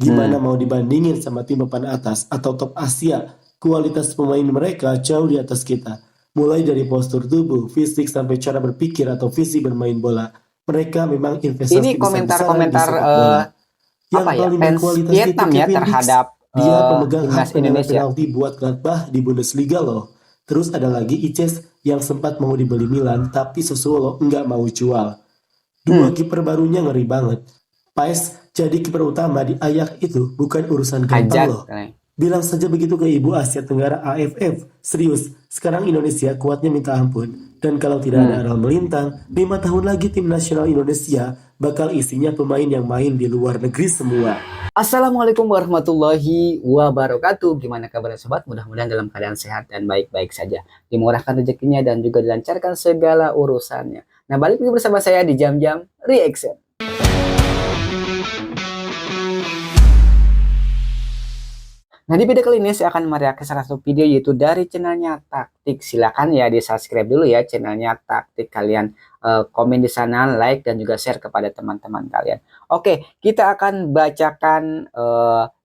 Gimana mau dibandingin sama tim papan atas atau top Asia? Kualitas pemain mereka jauh di atas kita. Mulai dari postur tubuh, fisik sampai cara berpikir atau visi bermain bola. Mereka memang Ini investasi besar-besaran di komentar-komentar sepak bola. Yang paling fans berkualitas itu Vietnam ya Kevin Dix. terhadap Dia pemegang timnas hak tendangan Indonesia. penalti buat Gladbach di Bundesliga loh. Terus ada lagi Ices yang sempat mau dibeli Milan tapi Sassuolo nggak mau jual. Dua kiper barunya ngeri banget. Paes jadi kiper utama di Ajax itu bukan urusan gampang Ajak. loh. Bilang saja begitu ke ibu Asia Tenggara AFF. Serius, sekarang Indonesia kuatnya minta ampun. Dan kalau tidak ada aral melintang, 5 tahun lagi tim nasional Indonesia bakal isinya pemain yang main di luar negeri semua. Assalamualaikum warahmatullahi wabarakatuh. Gimana kabar sobat? Mudah-mudahan dalam keadaan sehat dan baik-baik saja. Dimurahkan rezekinya dan juga dilancarkan segala urusannya. Nah, balik lagi bersama saya di Jam-Jam Reaction. Nah, di video kali ini saya akan mereaksi salah satu video yaitu dari channelnya Taktik. Silakan ya di subscribe dulu ya channelnya Taktik. Kalian komen di sana, like dan juga share kepada teman-teman kalian. Oke, kita akan bacakan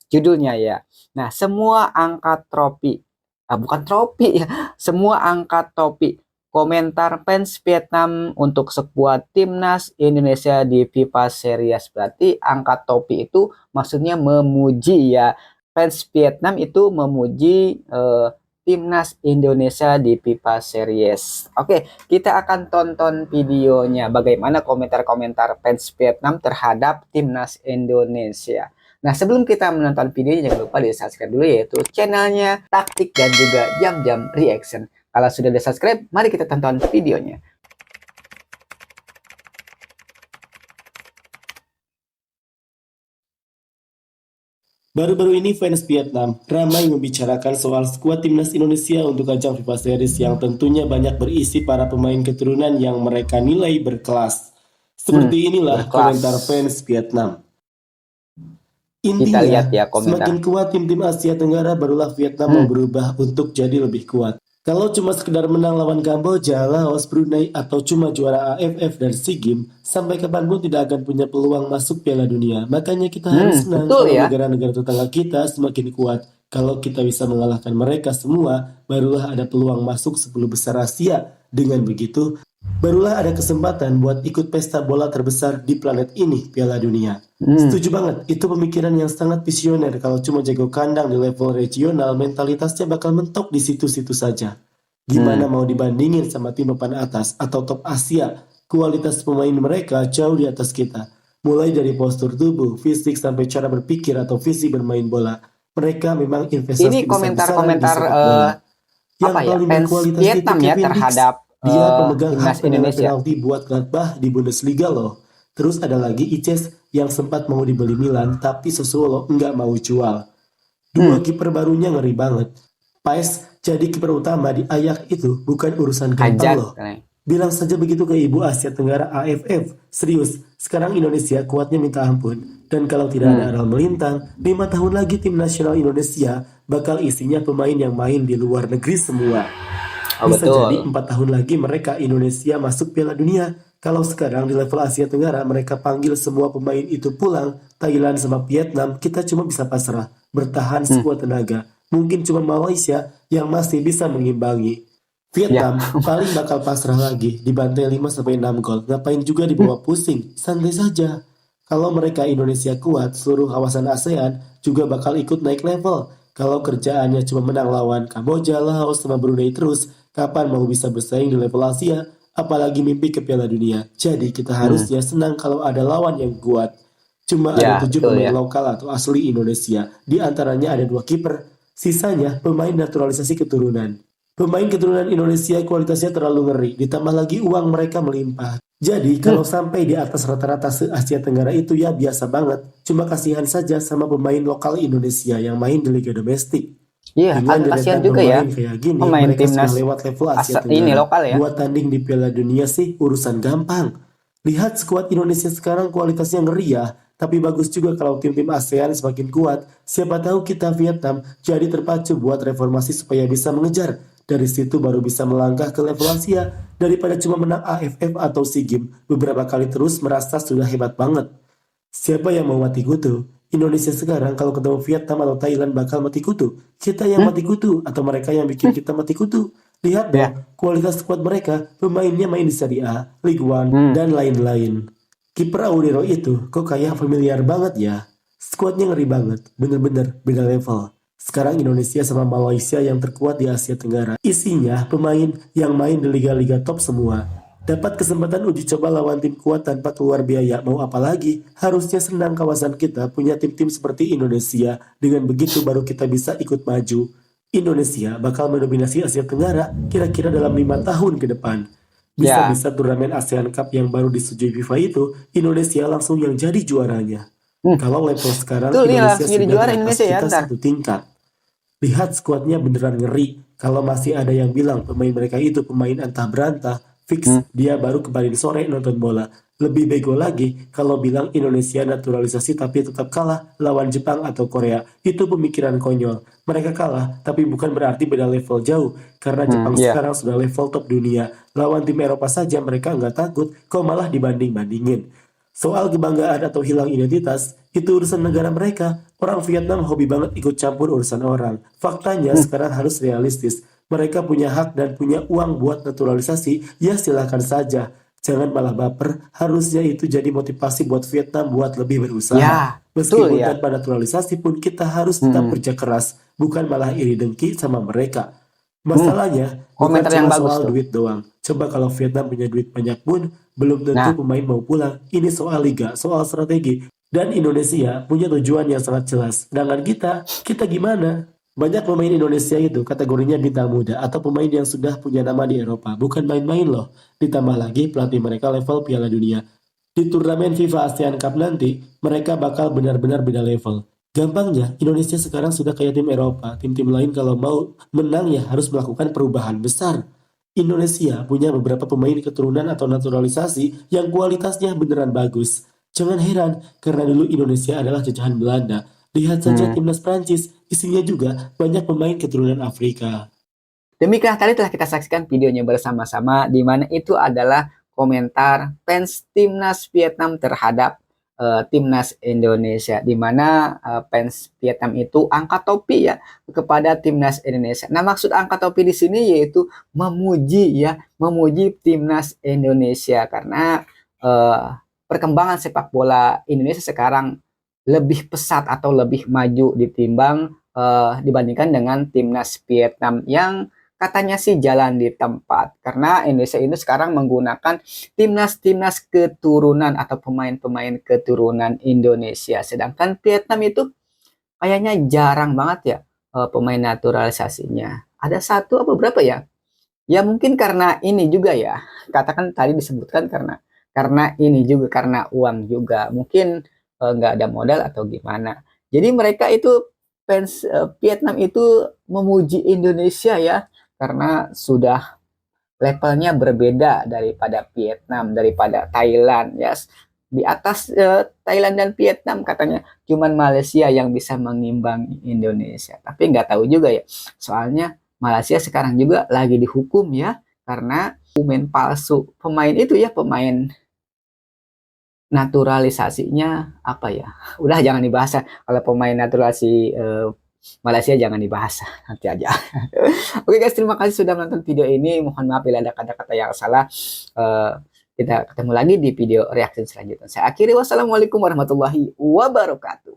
judulnya ya. Nah, semua angkat trofi, bukan trofi ya, semua angkat topi. Komentar fans Vietnam untuk skuad timnas Indonesia di FIFA Series. Berarti angkat topi itu maksudnya memuji ya. Fans Vietnam itu memuji timnas Indonesia di FIFA Series. Oke, kita akan tonton videonya. Bagaimana komentar-komentar fans Vietnam terhadap timnas Indonesia. Nah, sebelum kita menonton videonya, jangan lupa di subscribe dulu yaitu channelnya Taktik dan juga Jam-Jam Reaction. Kalau sudah di subscribe, mari kita tonton videonya. Baru-baru ini fans Vietnam ramai membicarakan soal skuad timnas Indonesia untuk ajang FIFA Series yang tentunya banyak berisi para pemain keturunan yang mereka nilai berkelas. Seperti inilah komentar fans Vietnam. Intinya, lihat ya semakin kuat tim-tim Asia Tenggara barulah Vietnam mau berubah untuk jadi lebih kuat. Kalau cuma sekedar menang lawan Kamboja, Laos, Brunei, atau cuma juara AFF dan SEA Games, sampai kapanpun tidak akan punya peluang masuk Piala Dunia. Makanya kita harus senang kalau negara-negara tetangga kita semakin kuat. Kalau kita bisa mengalahkan mereka semua, barulah ada peluang masuk 10 besar Asia. Dengan begitu, barulah ada kesempatan buat ikut pesta bola terbesar di planet ini, Piala Dunia. Setuju banget, itu pemikiran yang sangat visioner. Kalau cuma jago kandang di level regional, mentalitasnya bakal mentok di situ-situ saja. Gimana mau dibandingin sama tim papan atas atau top Asia? Kualitas pemain mereka jauh di atas kita. Mulai dari postur tubuh, fisik sampai cara berpikir atau visi bermain bola. Mereka memang investasi besar-besaran di sepak bola. Yang paling berkualitas itu Kevin Dix. Dia pemegang hak tendangan penalti buat Gladbach di Bundesliga loh. Terus ada lagi Ices yang sempat mau dibeli Milan tapi Sassuolo nggak mau jual. Dua kiper barunya ngeri banget. Paes jadi kiper utama di Ajax itu bukan urusan gampang loh. Bilang saja begitu ke ibu Asia Tenggara AFF. Serius, sekarang Indonesia kuatnya minta ampun. Dan kalau tidak ada aral melintang, 5 tahun lagi tim nasional Indonesia bakal isinya pemain yang main di luar negeri semua. Bisa jadi 4 tahun lagi mereka Indonesia masuk Piala Dunia. Kalau sekarang di level Asia Tenggara mereka panggil semua pemain itu pulang, Thailand sama Vietnam kita cuma bisa pasrah, bertahan sekuat tenaga. Mungkin cuma Malaysia yang masih bisa mengimbangi. Vietnam paling bakal pasrah lagi, dibantai 5-6 gol. Ngapain juga dibawa pusing, santai saja. Kalau mereka Indonesia kuat, seluruh kawasan ASEAN juga bakal ikut naik level. Kalau kerjaannya cuma menang lawan Kamboja, Laos, sama Brunei terus, kapan mau bisa bersaing di level Asia? Apalagi mimpi ke Piala Dunia. Jadi kita harusnya senang kalau ada lawan yang kuat. Cuma ada 7 pemain lokal atau asli Indonesia. Di antaranya ada 2 kiper. Sisanya pemain naturalisasi keturunan. Pemain keturunan Indonesia kualitasnya terlalu ngeri. Ditambah lagi uang mereka melimpah. Jadi kalau sampai di atas rata-rata se-Asia Tenggara itu ya biasa banget. Cuma kasihan saja sama pemain lokal Indonesia yang main di Liga Domestik. Iya, agak kasihan juga ya. Kayak gini, pemain mereka timnas sudah lewat level Asia Tenggara. Ini lokal ya. Buat tanding di Piala Dunia sih urusan gampang. Lihat skuad Indonesia sekarang kualitasnya ngeri ya. Tapi bagus juga kalau tim-tim ASEAN semakin kuat. Siapa tahu kita Vietnam jadi terpacu buat reformasi supaya bisa mengejar. Dari situ baru bisa melangkah ke level Asia. Daripada cuma menang AFF atau SEA Games beberapa kali terus merasa sudah hebat banget. Siapa yang mau mati kutu? Indonesia sekarang kalau ketemu Vietnam atau Thailand bakal mati kutu. Kita yang mati kutu atau mereka yang bikin kita mati kutu? Lihat dong, Ya. kualitas squad mereka, pemainnya main di Serie A, Ligue 1, dan lain-lain. Kiper Aurero itu kok kayak familiar banget ya. Squadnya ngeri banget, bener-bener beda level. Sekarang Indonesia sama Malaysia yang terkuat di Asia Tenggara. Isinya pemain yang main di liga-liga top semua. Dapat kesempatan uji coba lawan tim kuat tanpa keluar biaya, mau apa lagi? Harusnya senang kawasan kita punya tim-tim seperti Indonesia. Dengan begitu baru kita bisa ikut maju. Indonesia bakal mendominasi Asia Tenggara kira-kira dalam 5 tahun ke depan. Bisa-bisa turnamen ASEAN Cup yang baru disetujui FIFA itu, Indonesia langsung yang jadi juaranya. Kalau level sekarang Betul, nih Indonesia langsung jadi sudah juara di atas Indonesia ya kita ntar. satu tingkat. Lihat skuadnya beneran ngeri. Kalau masih ada yang bilang pemain mereka itu pemain antah berantah, fix dia baru kemarin sore nonton bola. Lebih bego lagi kalau bilang Indonesia naturalisasi tapi tetap kalah lawan Jepang atau Korea. Itu pemikiran konyol. Mereka kalah tapi bukan berarti beda level jauh. Karena Jepang sekarang sudah level top dunia. Lawan tim Eropa saja mereka nggak takut, kok malah dibanding-bandingin. Soal kebanggaan atau hilang identitas, itu urusan negara mereka. Orang Vietnam hobi banget ikut campur urusan orang. Faktanya sekarang harus realistis. Mereka punya hak dan punya uang buat naturalisasi, ya silakan saja. Jangan malah baper, harusnya itu jadi motivasi buat Vietnam buat lebih berusaha. Ya, betul Meskipun ya. tanpa naturalisasi pun kita harus tetap kerja keras, bukan malah iri dengki sama mereka. Masalahnya bukan Komentar yang cuma bagus soal tuh. duit doang. Coba kalau Vietnam punya duit banyak pun, belum tentu Nah, pemain mau pulang. Ini soal liga, soal strategi. Dan Indonesia punya tujuan yang sangat jelas. Sedangkan kita gimana? Banyak pemain Indonesia itu kategorinya bintang muda atau pemain yang sudah punya nama di Eropa. Bukan main-main loh. Ditambah lagi pelatih mereka level Piala Dunia. Di turnamen FIFA ASEAN Cup nanti, mereka bakal benar-benar beda level. Gampangnya, Indonesia sekarang sudah kayak tim Eropa. Tim-tim lain kalau mau menang ya harus melakukan perubahan besar. Indonesia punya beberapa pemain keturunan atau naturalisasi yang kualitasnya beneran bagus. Jangan heran, karena dulu Indonesia adalah jajahan Belanda. Lihat saja timnas Prancis, isinya juga banyak pemain keturunan Afrika. demikian tadi telah kita saksikan videonya bersama-sama, di mana itu adalah komentar fans timnas Vietnam terhadap timnas Indonesia, di mana fans Vietnam itu angkat topi ya kepada timnas Indonesia. Nah, maksud angkat topi di sini yaitu memuji ya, memuji timnas Indonesia karena perkembangan sepak bola Indonesia sekarang lebih pesat atau lebih maju dibandingkan dengan timnas Vietnam yang katanya sih jalan di tempat, karena Indonesia ini sekarang menggunakan timnas-timnas keturunan atau pemain-pemain keturunan Indonesia, sedangkan Vietnam itu kayaknya jarang banget ya pemain naturalisasinya. Ada satu apa berapa ya? Ya mungkin karena ini juga ya, katakan tadi disebutkan karena ini juga, karena uang juga, mungkin nggak ada modal atau gimana. Jadi mereka itu fans Vietnam itu memuji Indonesia ya, karena sudah levelnya berbeda daripada Vietnam, daripada Thailand ya. Di atas Thailand dan Vietnam katanya cuman Malaysia yang bisa mengimbangi Indonesia. Tapi nggak tahu juga ya. Soalnya Malaysia sekarang juga lagi dihukum ya karena dokumen palsu. Pemain itu ya, pemain naturalisasinya apa ya? Udah jangan dibahas. Kalau pemain naturalisasi Malaysia jangan dibahas, nanti aja. Oke guys, terima kasih sudah menonton video ini. Mohon maaf bila ada kata-kata yang salah. Kita ketemu lagi di video reaksi selanjutnya. Saya akhiri, wassalamualaikum warahmatullahi wabarakatuh.